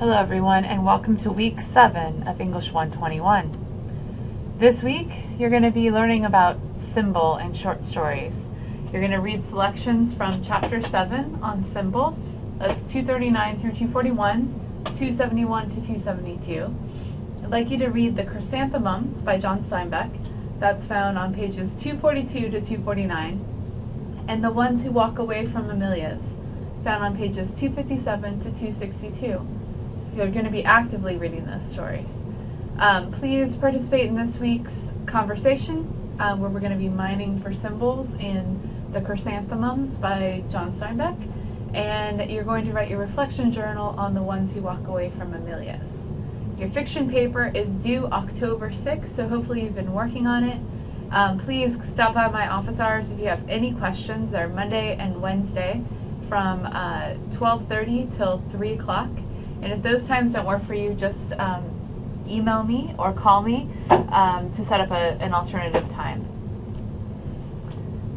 Hello everyone, and welcome to week 7 of English 121. This week you're going to be learning about symbol and short stories. You're going to read selections from chapter 7 on symbol. That's 239 through 241, 271 to 272. I'd like you to read The Chrysanthemums by John Steinbeck. That's found on pages 242 to 249. And The Ones Who Walk Away from Amelia's, found on pages 257 to 262. You're going to be actively reading those stories. Please participate in this week's conversation where we're going to be mining for symbols in The Chrysanthemums by John Steinbeck, and you're going to write your reflection journal on The Ones Who Walk Away from Amelia's. Your fiction paper is due October 6th, so hopefully you've been working on it. Please stop by my office hours if you have any questions. They're Monday and Wednesday from 12:30 till 3 o'clock. And if those times don't work for you, just email me or call me to set up an alternative time.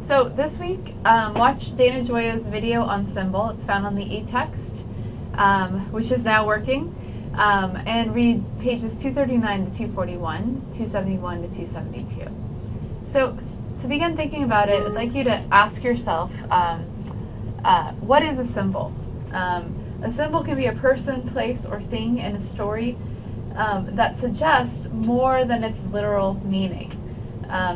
So this week, watch Dana Joya's video on symbol. It's found on the eText, which is now working, and read pages 239 to 241, 271 to 272. So to begin thinking about it, I'd like you to ask yourself, what is a symbol? A symbol can be a person, place, or thing in a story that suggests more than its literal meaning.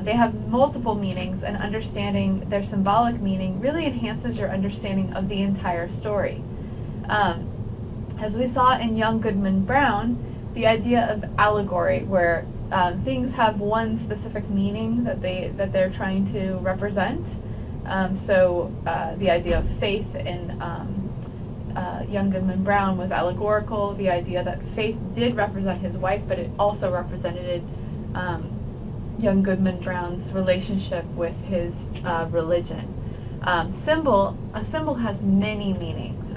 They have multiple meanings, and understanding their symbolic meaning really enhances your understanding of the entire story. As we saw in Young Goodman Brown, the idea of allegory, where things have one specific meaning that they're trying to represent. The idea of faith in Young Goodman Brown was allegorical. The idea that faith did represent his wife, but it also represented Young Goodman Brown's relationship with his religion. A symbol has many meanings,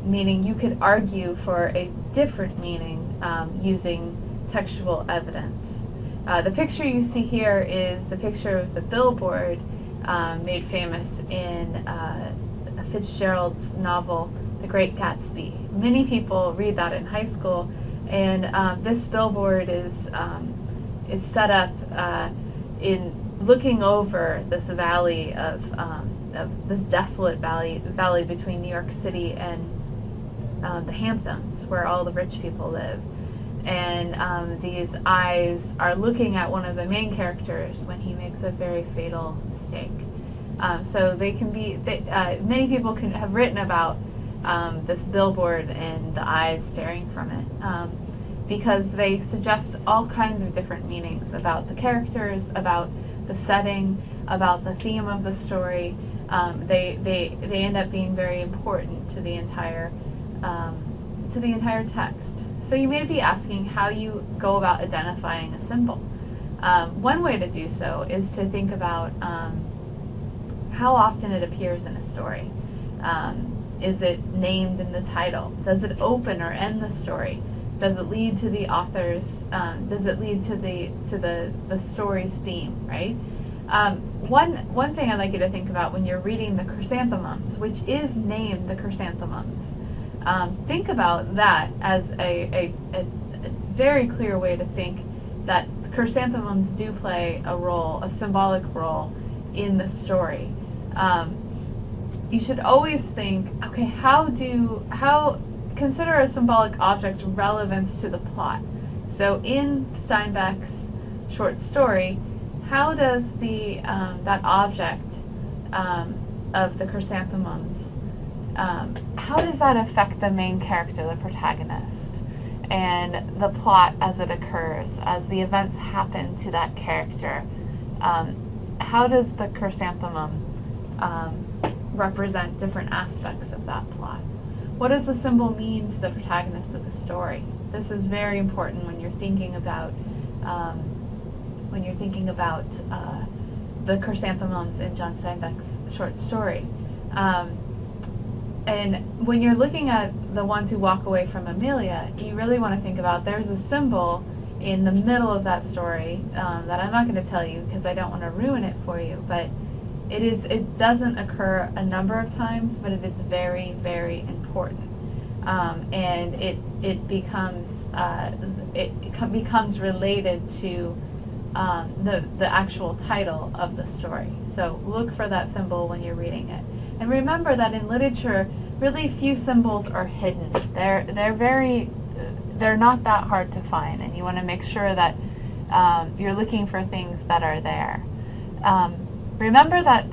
meaning you could argue for a different meaning using textual evidence. The picture you see here is the picture of the billboard made famous in Fitzgerald's novel, The Great Gatsby. Many people read that in high school, and this billboard is set up in looking over this valley of this desolate valley between New York City and the Hamptons, where all the rich people live. And these eyes are looking at one of the main characters when he makes a very fatal mistake. So they can be, many people have written about this billboard and the eyes staring from it because they suggest all kinds of different meanings about the characters, about the setting, about the theme of the story. They end up being very important to the entire text. So you may be asking how you go about identifying a symbol. One way to do so is to think about how often it appears in a story. Is it named in the title? Does it open or end the story? Does it lead to the author's, does it lead to the story's theme, right? One thing I'd like you to think about when you're reading The Chrysanthemums, which is named The Chrysanthemums, think about that as a very clear way to think that chrysanthemums do play a role, a symbolic role in the story. You should always think, okay, consider a symbolic object's relevance to the plot. So in Steinbeck's short story, how does that object of the chrysanthemums, how does that affect the main character, the protagonist, and the plot as it occurs, as the events happen to that character? How does the chrysanthemum represent different aspects of that plot? What does the symbol mean to the protagonist of the story? This is very important when you're thinking about the chrysanthemums in John Steinbeck's short story. And when you're looking at The Ones Who Walk Away from Amelia, you really want to think about there's a symbol in the middle of that story that I'm not going to tell you because I don't want to ruin it for you, but it doesn't occur a number of times, but it is very, very important. and it becomes related to the actual title of the story. So look for that symbol when you're reading it. And remember that in literature, really few symbols are hidden. They're not that hard to find, and you want to make sure that you're looking for things that are there. Remember that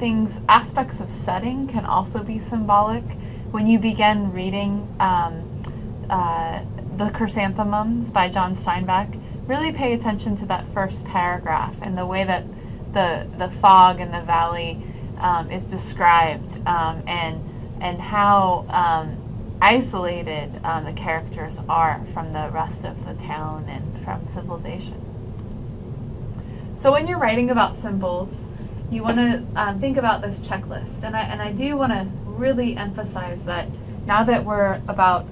aspects of setting can also be symbolic. When you begin reading The Chrysanthemums by John Steinbeck, really pay attention to that first paragraph and the way that the fog in the valley is described, and how isolated the characters are from the rest of the town and from civilization. So when you're writing about symbols, you want to think about this checklist, and I do want to really emphasize that now that we're about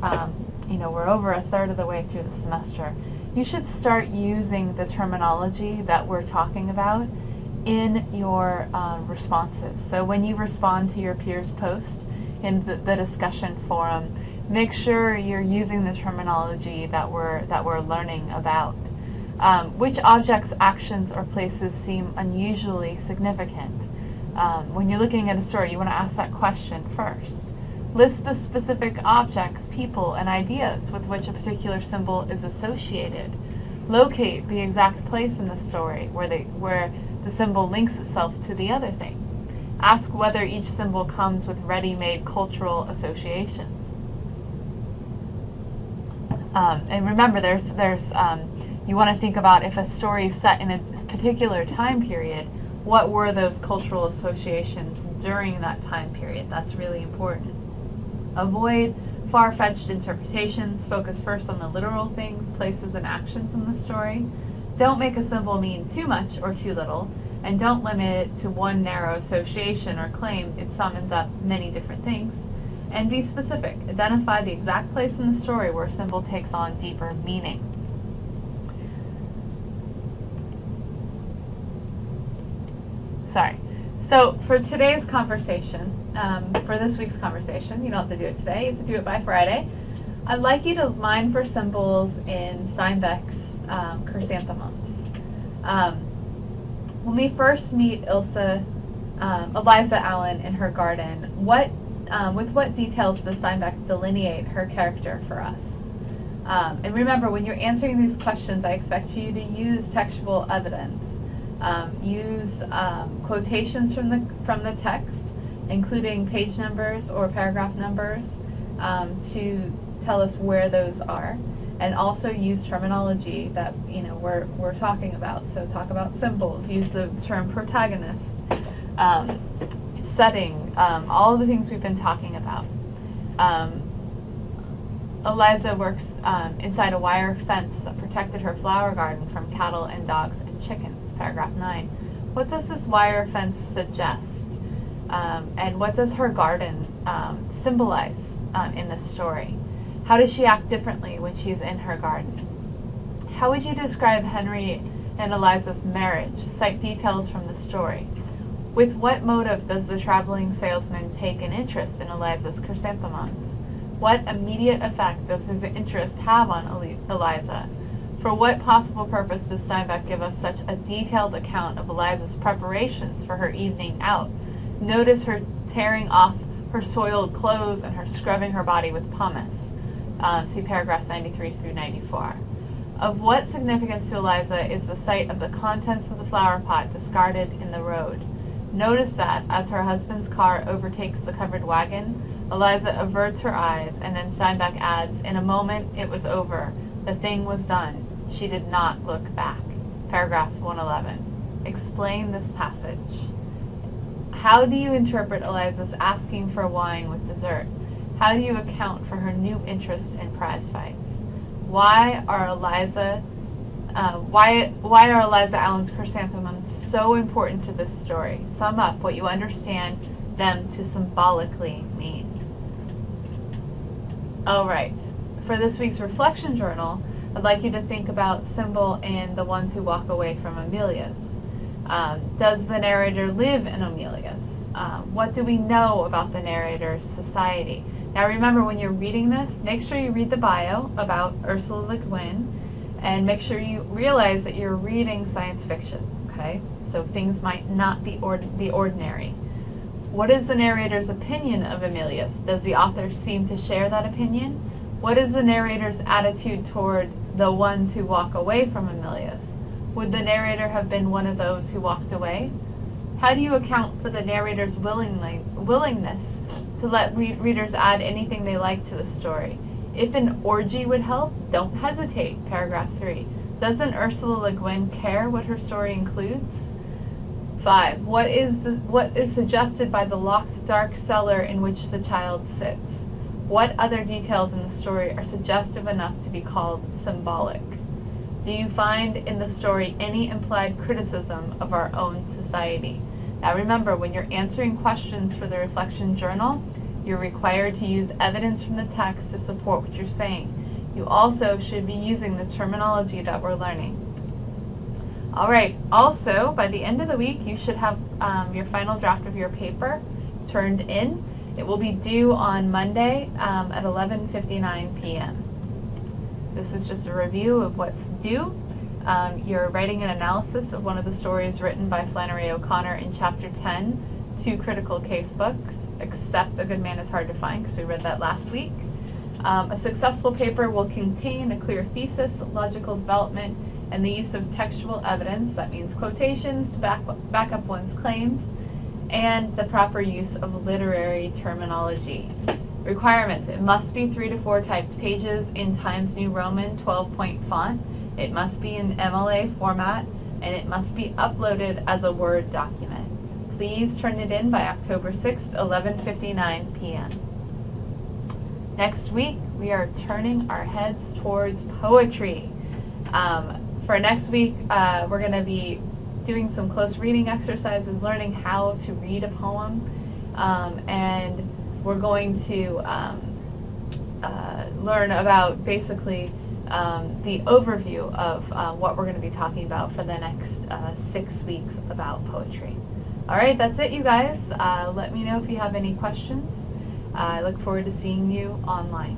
we're over a third of the way through the semester, you should start using the terminology that we're talking about in your responses. So when you respond to your peers' post in the discussion forum, make sure you're using the terminology that we're learning about. Which objects, actions, or places seem unusually significant? When you're looking at a story, you want to ask that question first. List the specific objects, people, and ideas with which a particular symbol is associated. Locate the exact place in the story where the symbol links itself to the other thing. Ask whether each symbol comes with ready-made cultural associations. And remember, you want to think about if a story is set in a particular time period, what were those cultural associations during that time period? That's really important. Avoid far-fetched interpretations. Focus first on the literal things, places, and actions in the story. Don't make a symbol mean too much or too little, and don't limit it to one narrow association or claim it summons up many different things. And be specific. Identify the exact place in the story where a symbol takes on deeper meaning. Sorry. So for today's conversation, for this week's conversation, you don't have to do it today, you have to do it by Friday. I'd like you to mine for symbols in Steinbeck's Chrysanthemums. When we first meet Eliza Allen in her garden, with what details does Steinbeck delineate her character for us? And remember, when you're answering these questions, I expect you to use textual evidence. Use quotations from the text, including page numbers or paragraph numbers, to tell us where those are, and also use terminology that we're talking about. So talk about symbols, use the term protagonist, setting, all of the things we've been talking about. Eliza works inside a wire fence that protected her flower garden from cattle and dogs and chickens. Paragraph 9. What does this wire fence suggest? And what does her garden symbolize in this story? How does she act differently when she's in her garden? How would you describe Henry and Eliza's marriage? Cite details from the story. With what motive does the traveling salesman take an interest in Eliza's chrysanthemums? What immediate effect does his interest have on Eliza? For what possible purpose does Steinbeck give us such a detailed account of Eliza's preparations for her evening out? Notice her tearing off her soiled clothes and her scrubbing her body with pumice. See paragraphs 93 through 94. Of what significance to Eliza is the sight of the contents of the flower pot discarded in the road? Notice that, as her husband's car overtakes the covered wagon, Eliza averts her eyes, and then Steinbeck adds, in a moment it was over. The thing was done. She did not look back. Paragraph 111. Explain this passage. How do you interpret Eliza's asking for wine with dessert? How do you account for her new interest in prize fights? Why are Eliza Allen's chrysanthemums so important to this story? Sum up what you understand them to symbolically mean. All right. For this week's reflection journal, I'd like you to think about symbol in The Ones Who Walk Away from Amelia's. Does the narrator live in Amelia's? What do we know about the narrator's society? Now remember, when you're reading this, make sure you read the bio about Ursula Le Guin, and make sure you realize that you're reading science fiction, okay? So things might not be the ordinary. What is the narrator's opinion of Emilius? Does the author seem to share that opinion? What is the narrator's attitude toward the ones who walk away from Emilius? Would the narrator have been one of those who walked away? How do you account for the narrator's willingness to let readers add anything they like to the story? If an orgy would help, don't hesitate. Paragraph 3. Doesn't Ursula Le Guin care what her story includes? 5. What is suggested by the locked dark cellar in which the child sits? What other details in the story are suggestive enough to be called symbolic? Do you find in the story any implied criticism of our own society? Now remember, when you're answering questions for the reflection journal, you're required to use evidence from the text to support what you're saying. You also should be using the terminology that we're learning. All right, also, by the end of the week, you should have your final draft of your paper turned in. It will be due on Monday at 11:59 p.m. This is just a review of what's due. You're writing an analysis of one of the stories written by Flannery O'Connor in Chapter 10, 2 critical case books, except A Good Man is Hard to Find, because we read that last week. A successful paper will contain a clear thesis, logical development, and the use of textual evidence, that means quotations to back up one's claims, and the proper use of literary terminology. Requirements: it must be 3 to 4 typed pages in Times New Roman 12-point font. It must be in MLA format, and it must be uploaded as a Word document. Please turn it in by October 6th, 11:59 p.m. Next week, we are turning our heads towards poetry. For next week, we're going to be doing some close reading exercises, learning how to read a poem, and we're going to learn about basically the overview of what we're going to be talking about for the next 6 weeks about poetry. All right, that's it, you guys. Let me know if you have any questions. I look forward to seeing you online.